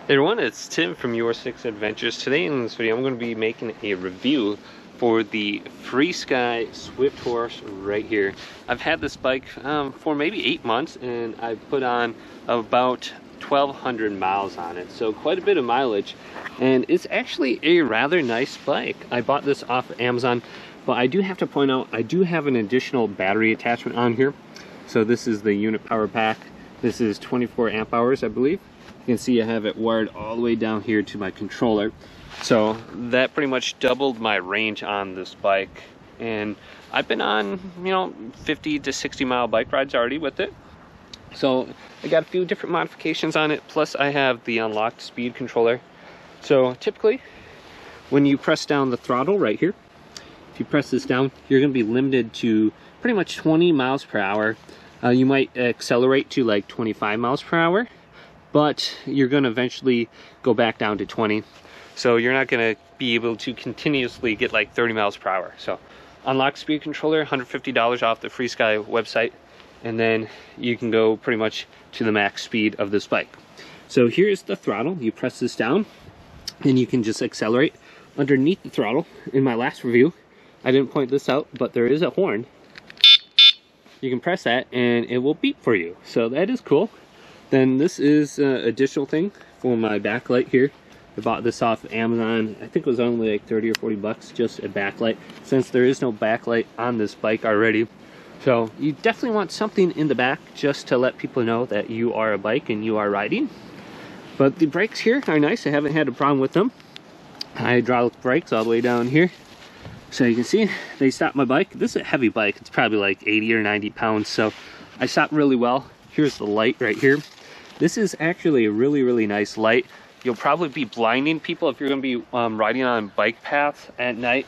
Hey everyone, it's Tim from Your Six Adventures. Today in this video I'm going to be making a review for the FREESKY Swift Horse right here. I've had this bike for maybe 8 months and I've put on about 1,200 miles on it, so quite a bit of mileage, and it's actually a rather nice bike. I bought this off of Amazon, but I do have to point out I do have an additional battery attachment on here. So this is the unit power pack. This is 24 amp hours, I believe. You can see I have it wired all the way down here to my controller. So that pretty much doubled my range on this bike. And I've been on, 50 to 60 mile bike rides already with it. So I got a few different modifications on it. Plus I have the unlocked speed controller. So typically when you press down the throttle right here, if you press this down, you're going to be limited to pretty much 20 miles per hour. You might accelerate to like 25 miles per hour. But you're going to eventually go back down to 20. So you're not going to be able to continuously get like 30 miles per hour. So unlock speed controller, $150 off the FREESKY website. And then you can go pretty much to the max speed of this bike. So here's the throttle. You press this down and you can just accelerate. Underneath the throttle, in my last review, I didn't point this out, but there is a horn. You can press that and it will beep for you. So that is cool. Then this is an additional thing for my backlight here. I bought this off Amazon. I think it was only like 30 or 40 bucks, just a backlight, since there is no backlight on this bike already. So you definitely want something in the back just to let people know that you are a bike and you are riding. But the brakes here are nice. I haven't had a problem with them. Hydraulic brakes all the way down here. So you can see they stopped my bike. This is a heavy bike. It's probably like 80 or 90 pounds. So I stopped really well. Here's the light right here. This is actually a really nice light. You'll probably be blinding people if you're going to be riding on bike paths at night.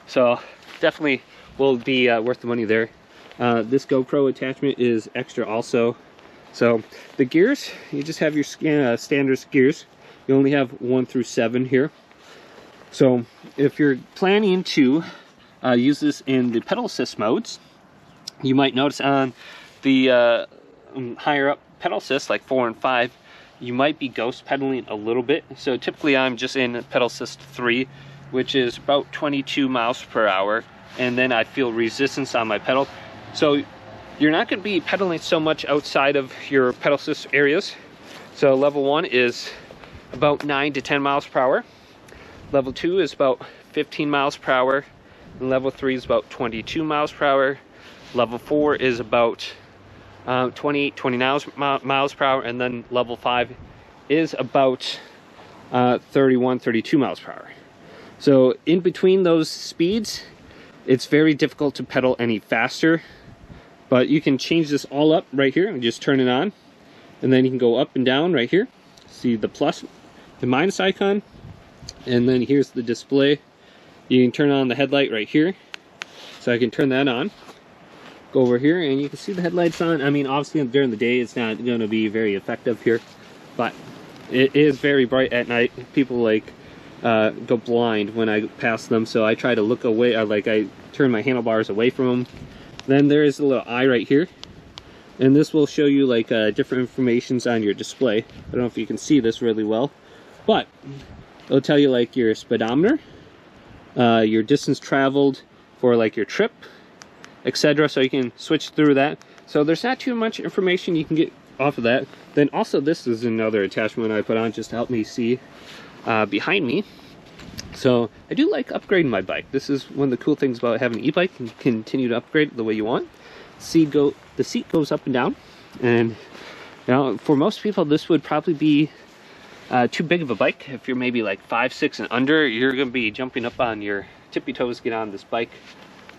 So definitely will be worth the money there. This GoPro attachment is extra also. So the gears, you just have your standard gears. You only have 1 through 7 here. So if you're planning to use this in the pedal assist modes, you might notice on the higher up pedal assist, like 4 and 5, you might be ghost pedaling a little bit. So typically I'm just in pedal assist 3, which is about 22 miles per hour, and then I feel resistance on my pedal. So you're not going to be pedaling so much outside of your pedal assist areas. So level 1 is about 9 to 10 miles per hour. Level 2 is about 15 miles per hour. And level 3 is about 22 miles per hour. Level 4 is about 28, 29 miles per hour, and then level 5 is about 31, 32 miles per hour. So in between those speeds, it's very difficult to pedal any faster, but you can change this all up right here and just turn it on, and then you can go up and down right here. See the plus, the minus icon, and then here's the display. You can turn on the headlight right here, so I can turn that on. Go over here and you can see the headlights on. I mean, obviously during the day it's not going to be very effective here, but it is very bright at night. People like go blind when I pass them, so I try to look away. I turn my handlebars away from them. Then there is a little eye right here, and this will show you like different informations on your display. I don't know if you can see this really well, but it'll tell you like your speedometer, your distance traveled for like your trip, etc. So you can switch through that. So there's not too much information you can get off of that. Then also this is another attachment I put on just to help me see behind me. So I do like upgrading my bike. This is one of the cool things about having an e-bike. You can continue to upgrade the way you want. The seat goes up and down, and for most people this would probably be too big of a bike. If you're maybe like 5'6" and under, you're going to be jumping up on your tippy toes to get on this bike.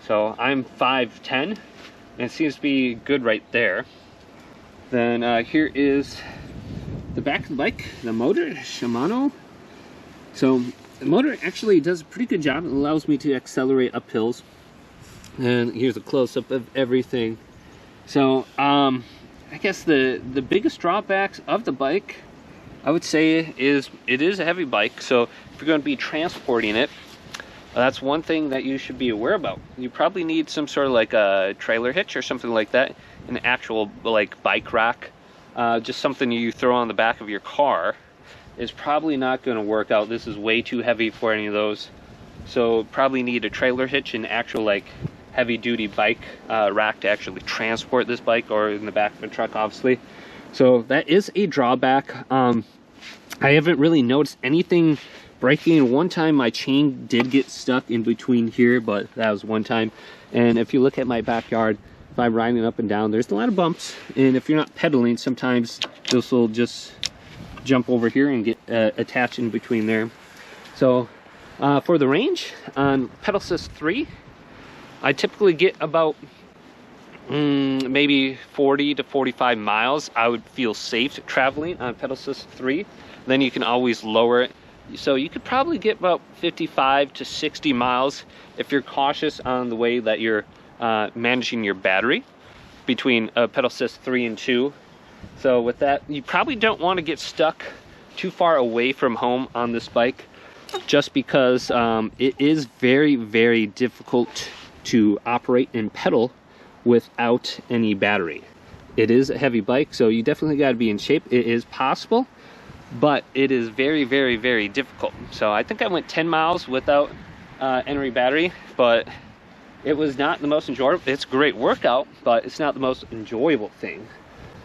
So I'm 5'10", and it seems to be good right there. Then here is the back of the bike, the motor, Shimano. So the motor actually does a pretty good job. It allows me to accelerate up hills. And here's a close-up of everything. So I guess the biggest drawbacks of the bike, I would say, is it is a heavy bike. So if you're going to be transporting it, that's one thing that you should be aware about. You probably need some sort of like a trailer hitch or something like that, an actual like bike rack, just something you throw on the back of your car is probably not going to work out. This is way too heavy for any of those. So probably need a trailer hitch and actual like heavy duty bike rack to actually transport this bike, or in the back of a truck obviously. So that is a drawback. I haven't really noticed anything breaking. One time my chain did get stuck in between here, but that was one time. And if you look at my backyard, if I'm riding up and down, there's a lot of bumps, and if you're not pedaling, sometimes this will just jump over here and get attached in between there. So for the range on Pedal Assist 3, I typically get about maybe 40 to 45 miles. I would feel safe traveling on Pedal Assist 3. Then you can always lower it. So you could probably get about 55 to 60 miles if you're cautious on the way that you're managing your battery between Pedal Assist 3 and 2. So with that, you probably don't want to get stuck too far away from home on this bike, just because it is very, very difficult to operate and pedal without any battery. It is a heavy bike, so you definitely got to be in shape. It is possible, but it is very, very, very difficult. So I think I went 10 miles without any battery, but it was not the most enjoyable. It's a great workout, but it's not the most enjoyable thing.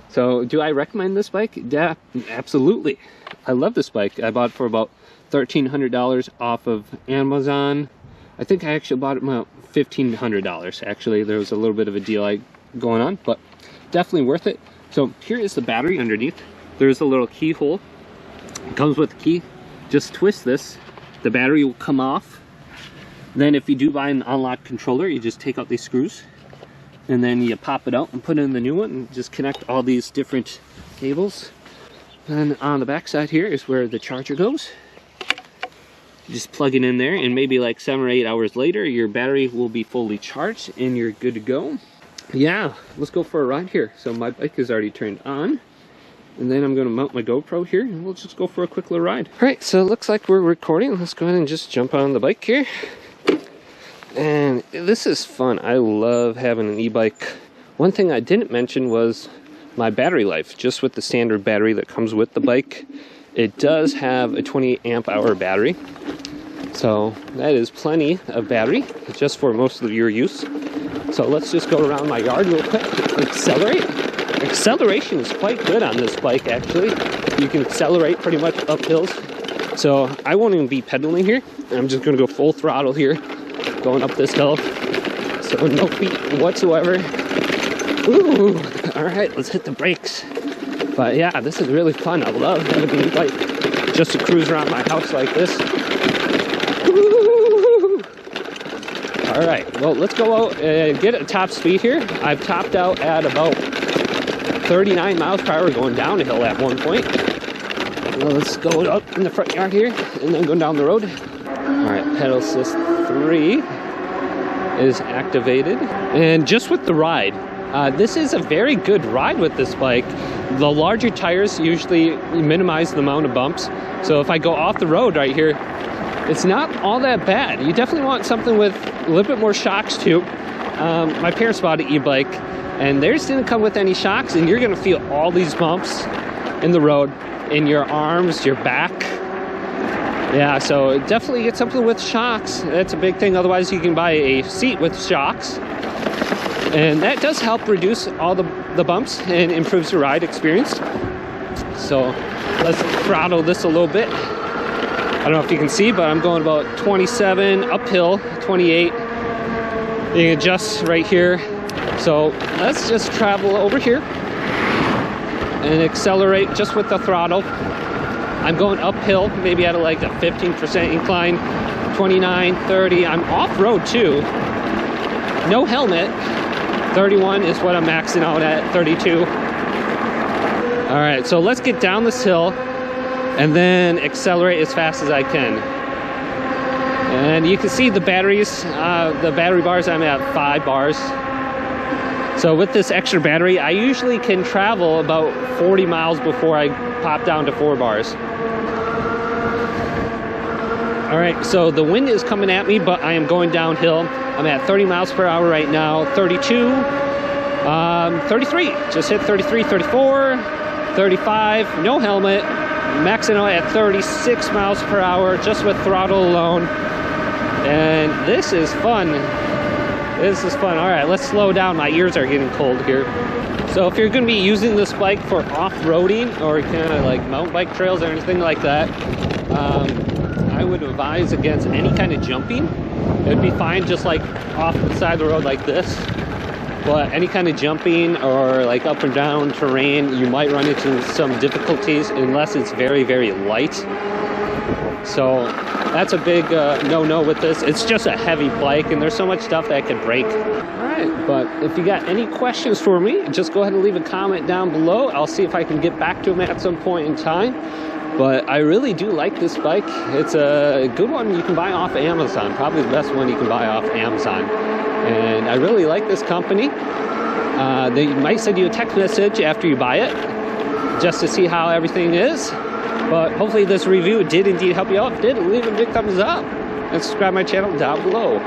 So do I recommend this bike? Yeah, absolutely. I love this bike. I bought it for about $1,300 off of Amazon. I think I actually bought it about $1,500 actually. There was a little bit of a deal going on, but definitely worth it. So here is the battery underneath. There's a little keyhole. It comes with a key. Just twist this. The battery will come off. Then if you do buy an unlocked controller, you just take out these screws, and then you pop it out and put in the new one, and just connect all these different cables. And on the back side here is where the charger goes. You just plug it in there, and maybe like 7 or 8 hours later, your battery will be fully charged and you're good to go. Yeah, let's go for a ride here. So my bike is already turned on, and then I'm going to mount my GoPro here, and we'll just go for a quick little ride. All right, so it looks like we're recording. Let's go ahead and just jump on the bike here. And this is fun. I love having an e-bike. One thing I didn't mention was my battery life. Just with the standard battery that comes with the bike, it does have a 28 amp hour battery. So that is plenty of battery just for most of your use. So let's just go around my yard real quick. Accelerate. Acceleration is quite good on this bike actually. You can accelerate pretty much up hills. So I won't even be pedaling here. I'm just going to go full throttle here, going up this hill, so no feet whatsoever. Ooh, all right, let's hit the brakes. But yeah, this is really fun. I love having an e-bike just to cruise around my house like this. Ooh. All right, well, let's go out and get a top speed here. I've topped out at about 39 miles per hour going down a hill at one point. Well, let's go up in the front yard here and then go down the road. All right, Pedal Assist 3 is activated. And just with the ride, this is a very good ride with this bike. The larger tires usually minimize the amount of bumps. So if I go off the road right here, it's not all that bad. You definitely want something with a little bit more shocks too. My parents bought an e-bike, and theirs didn't come with any shocks, and you're gonna feel all these bumps in the road, in your arms, your back. Yeah, so definitely get something with shocks. That's a big thing. Otherwise, you can buy a seat with shocks. And that does help reduce all the bumps and improves your ride experience. So let's throttle this a little bit. I don't know if you can see, but I'm going about 27 uphill, 28. You can adjust right here. So let's just travel over here and accelerate just with the throttle. I'm going uphill, maybe at like a 15% incline, 29, 30. I'm off-road too. No helmet. 31 is what I'm maxing out at, 32. All right, so let's get down this hill and then accelerate as fast as I can. And you can see the batteries, the battery bars, I'm at 5 bars. So with this extra battery, I usually can travel about 40 miles before I pop down to 4 bars. All right, so the wind is coming at me, but I am going downhill. I'm at 30 miles per hour right now, 32, 33, just hit 33, 34, 35, no helmet. maxing out at 36 miles per hour just with throttle alone. And this is fun. This is fun. All right, let's slow down. My ears are getting cold here. So if you're going to be using this bike for off-roading or kind of like mountain bike trails or anything like that, I would advise against any kind of jumping. It'd be fine just like off the side of the road like this. But any kind of jumping or like up and down terrain, you might run into some difficulties unless it's very, very light. So that's a big no-no with this. It's just a heavy bike and there's so much stuff that could break. Alright, but if you got any questions for me, just go ahead and leave a comment down below. I'll see if I can get back to them at some point in time. But I really do like this bike. It's a good one you can buy off Amazon. Probably the best one you can buy off Amazon. And I really like this company. They might send you a text message after you buy it just to see how everything is. But hopefully this review did indeed help you out. If it did, leave a big thumbs up and subscribe to my channel down below.